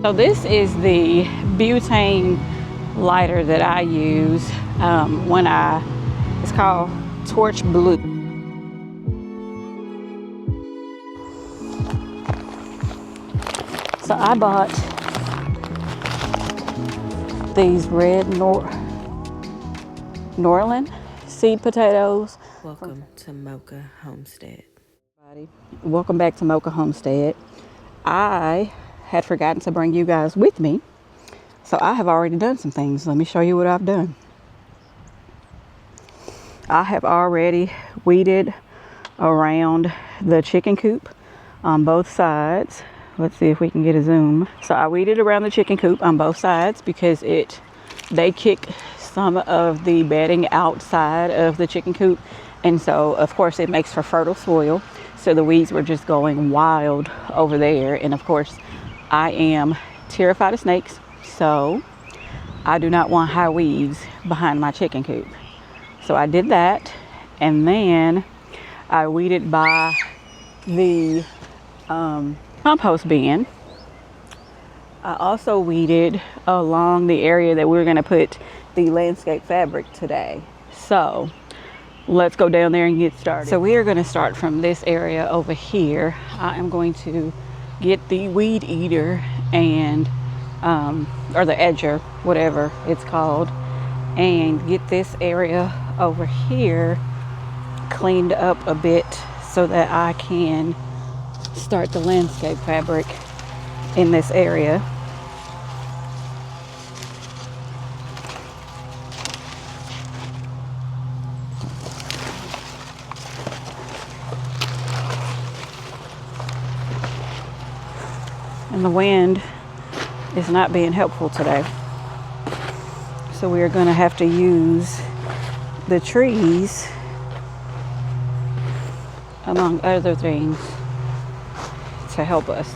So this is the butane lighter that I use it's called Torch Blue. So I bought these red Norland seed potatoes. Welcome to Mocha Homestead. Welcome back to Mocha Homestead. I had forgotten to bring you guys with me, so I have already done some things. Let me show you what I've done. I have already weeded around the chicken coop on both sides. Let's see if we can get a zoom. So I weeded around the chicken coop on both sides because they kick some of the bedding outside of the chicken coop, and so of course it makes for fertile soil. So the weeds were just going wild over there, and of course I am terrified of snakes, so I do not want high weeds behind my chicken coop. So I did that, and then I weeded by the compost bin. I also weeded along the area that we're going to put the landscape fabric today. So let's go down there and get started. So we are going to start from this area over here. I am going to get the weed eater and or the edger, whatever it's called, and get this area over here cleaned up a bit so that I can start the landscape fabric in this area. And the wind is not being helpful today, so we are going to have to use the trees, among other things, to help us.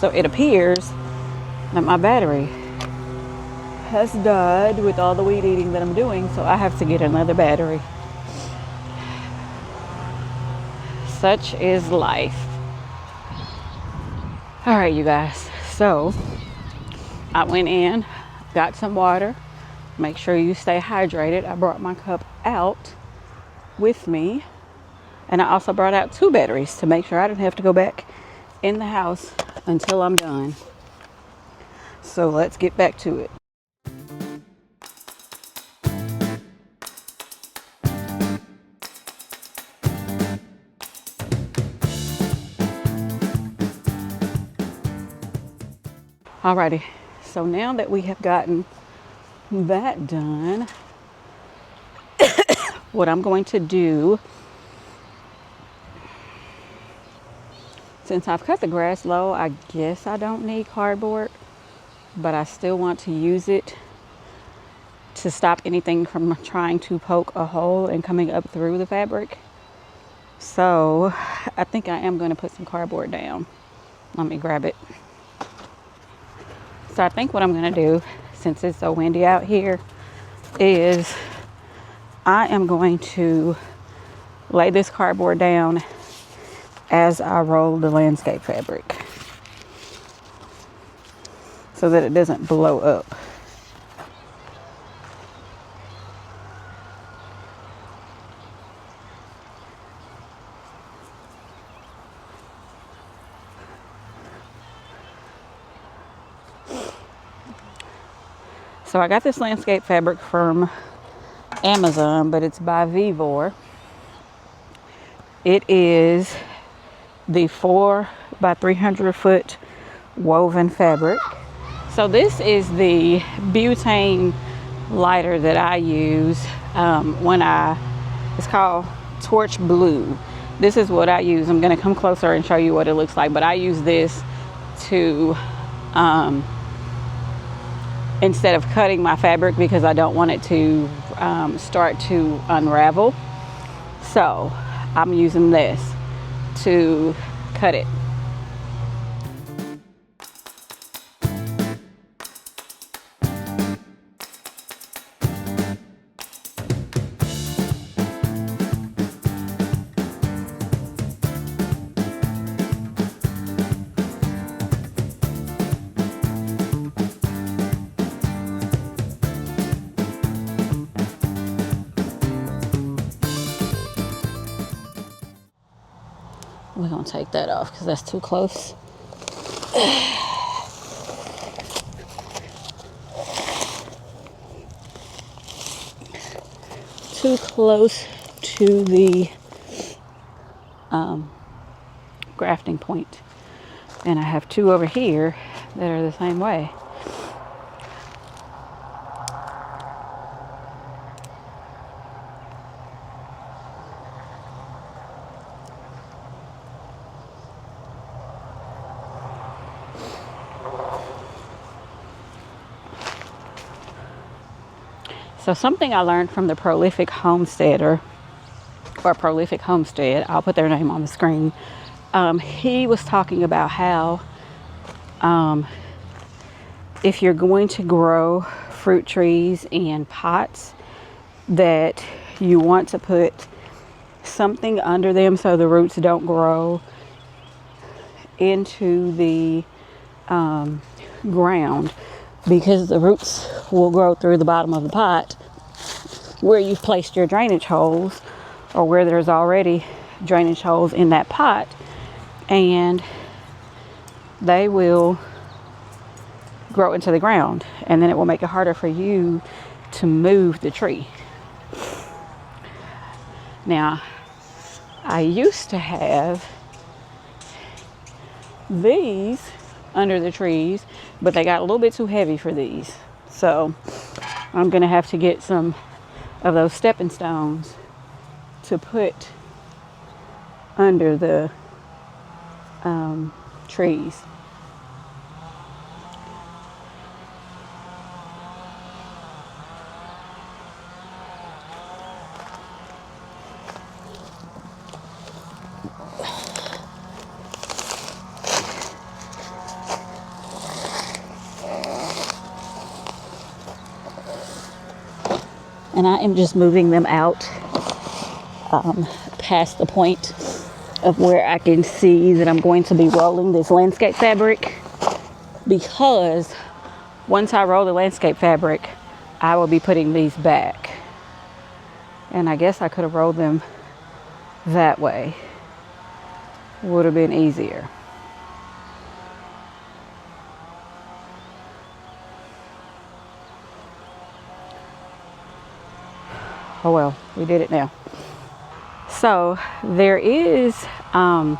So it appears that my battery has died with all the weed eating that I'm doing, so I have to get another battery. Such is life. All right, you guys. So I went in, got some water. Make sure you stay hydrated. I brought my cup out with me, and I also brought out 2 batteries to make sure I didn't have to go back in the house until I'm done. So let's get back to it. Alrighty, so now that we have gotten that done, what I'm going to do, since I've cut the grass low, I guess I don't need cardboard, but I still want to use it to stop anything from trying to poke a hole and coming up through the fabric. So I think I am going to put some cardboard down. Let me grab it. So I think what I'm going to do, since it's so windy out here, is I am going to lay this cardboard down as I roll the landscape fabric so that it doesn't blow up. So I got this landscape fabric from Amazon, but it's by Vivor. It is the 4 by 300 foot woven fabric. So this is the butane lighter that I use it's called Torch Blue. This is what I use. I'm going to come closer and show you what it looks like, but I use this to instead of cutting my fabric, because I don't want it to start to unravel. So I'm using this to cut it. We're gonna take that off because that's too close. Too close to the grafting point. And I have two over here that are the same way. So something I learned from the prolific homesteader, or prolific homestead, I'll put their name on the screen. He was talking about how if you're going to grow fruit trees in pots, that you want to put something under them so the roots don't grow into the ground, because the roots will grow through the bottom of the pot where you've placed your drainage holes, or where there's already drainage holes in that pot, and they will grow into the ground, and then it will make it harder for you to move the tree. Now, I used to have these under the trees, but they got a little bit too heavy for these. So I'm gonna have to get some of those stepping stones to put under the trees. And I am just moving them out past the point of where I can see that I'm going to be rolling this landscape fabric, because once I roll the landscape fabric, I will be putting these back. And I guess I could have rolled them that way. Would have been easier. Oh well, we did it now. So there is some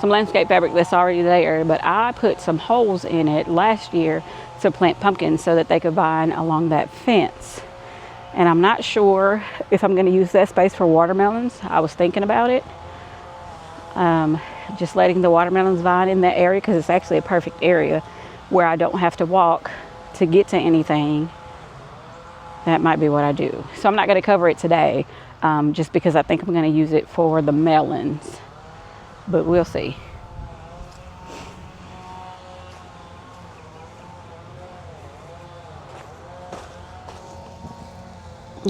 landscape fabric that's already there, but I put some holes in it last year to plant pumpkins so that they could vine along that fence. And I'm not sure if I'm going to use that space for watermelons. I was thinking about it. Just letting the watermelons vine in that area, because it's actually a perfect area where I don't have to walk to get to anything. That might be what I do. So I'm not going to cover it today, just because I think I'm going to use it for the melons. But we'll see.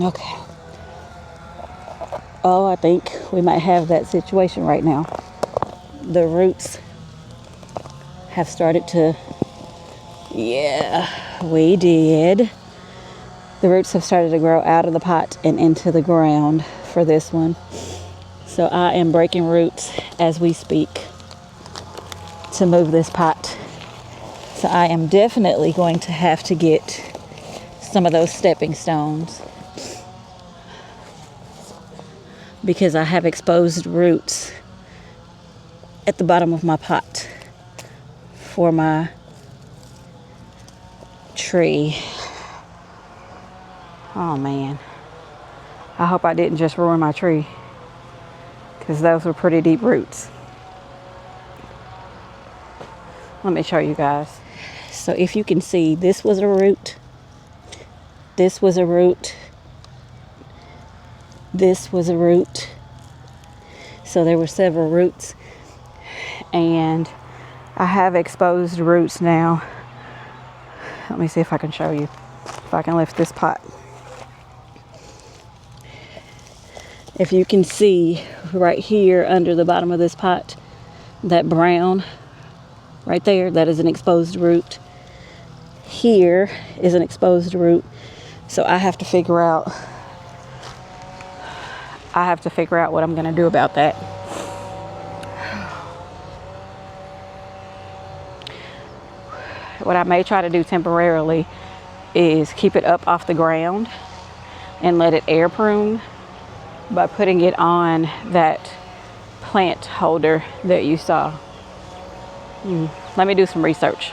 Okay. Oh, I think we might have that situation right now. The roots have started to... Yeah, we did. The roots have started to grow out of the pot and into the ground for this one. So I am breaking roots as we speak to move this pot. So I am definitely going to have to get some of those stepping stones, because I have exposed roots at the bottom of my pot for my tree. Oh man, I hope I didn't just ruin my tree, because those were pretty deep roots. Let me show you guys. So if you can see, this was a root, this was a root, this was a root. So there were several roots, and I have exposed roots now. Let me see if I can show you, if I can lift this pot. If you can see right here under the bottom of this pot, that brown right there, that is an exposed root. Here is an exposed root. So I have to figure out what I'm going to do about that. what I may try to do temporarily is keep it up off the ground and let it air prune by putting it on that plant holder that you saw. Let me do some research.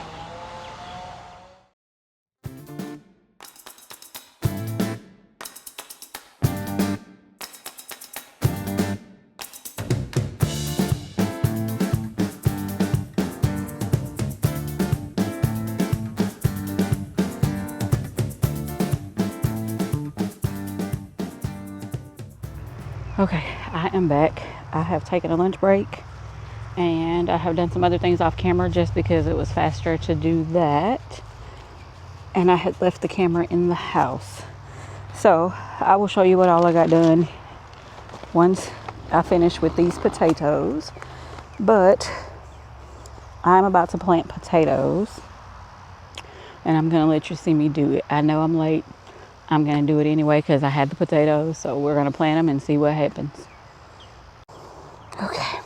Okay, I am back. I have taken a lunch break and I have done some other things off camera just because it was faster to do that. And I had left the camera in the house. So I will show you what all I got done once I finish with these potatoes. But I'm about to plant potatoes and I'm gonna let you see me do it. I know I'm late. I'm gonna do it anyway because I had the potatoes, so we're gonna plant them and see what happens. Okay.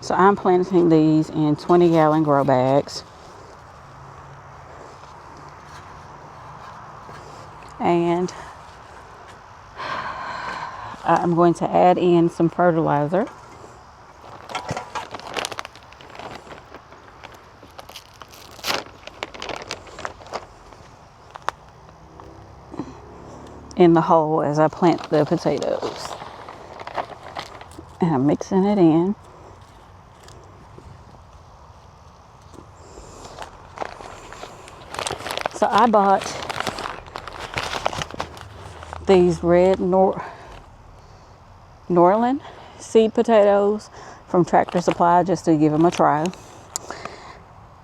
So I'm planting these in 20-gallon grow bags. And I'm going to add in some fertilizer. In the hole as I plant the potatoes. And I'm mixing it in. So I bought these red Norland seed potatoes from Tractor Supply just to give them a try.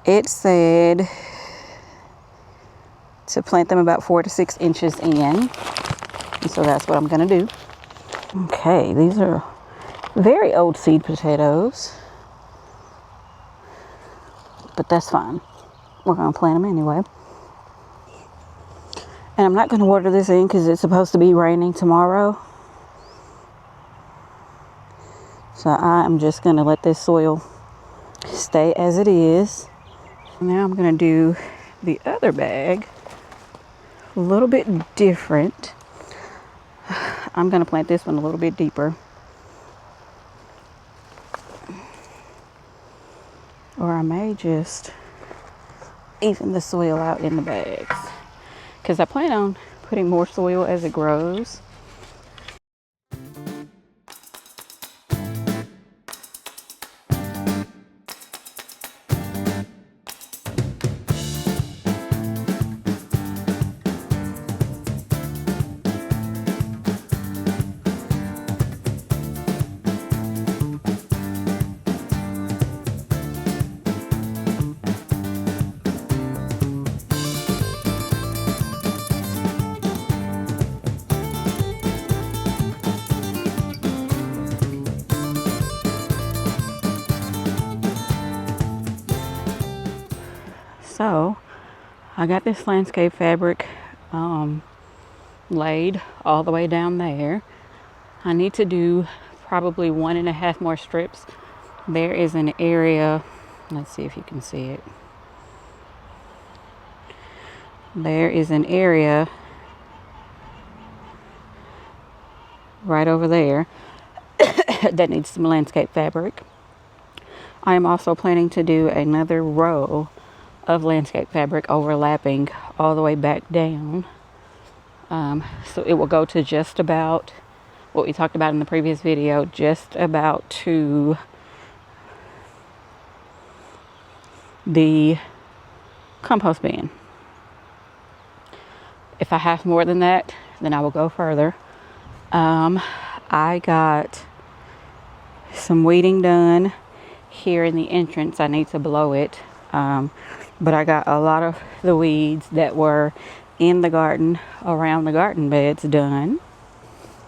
It said to plant them about 4 to 6 inches in. And so that's what I'm gonna do. Okay, these are very old seed potatoes, but that's fine. We're gonna plant them anyway. And I'm not gonna water this in because it's supposed to be raining tomorrow. So I'm just gonna let this soil stay as it is. Now I'm gonna do the other bag a little bit different. I'm gonna plant this one a little bit deeper. Or I may just even the soil out in the bags, because I plan on putting more soil as it grows. So I got this landscape fabric laid all the way down there. I need to do probably 1.5 more strips. There is an area, let's see if you can see it. There is an area right over there that needs some landscape fabric. I am also planning to do another row of landscape fabric overlapping all the way back down. So it will go to just about what we talked about in the previous video, just about to the compost bin. If I have more than that, then I will go further. I got some weeding done here in the entrance. I need to blow it. But I got a lot of the weeds that were in the garden, around the garden beds done,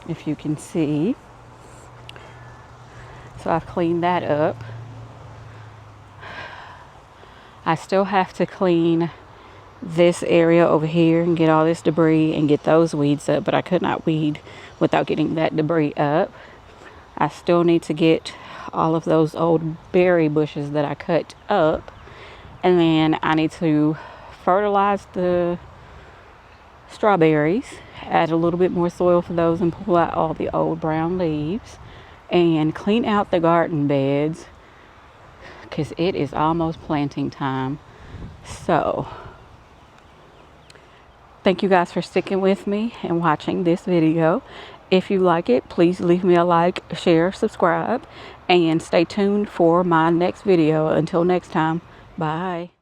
if you can see. So I've cleaned that up. I still have to clean this area over here and get all this debris and get those weeds up, but I could not weed without getting that debris up. I still need to get all of those old berry bushes that I cut up. And then I need to fertilize the strawberries, add a little bit more soil for those, and pull out all the old brown leaves and clean out the garden beds because it is almost planting time. So thank you guys for sticking with me and watching this video. If you like it, please leave me a like, share, subscribe, and stay tuned for my next video. Until next time, bye.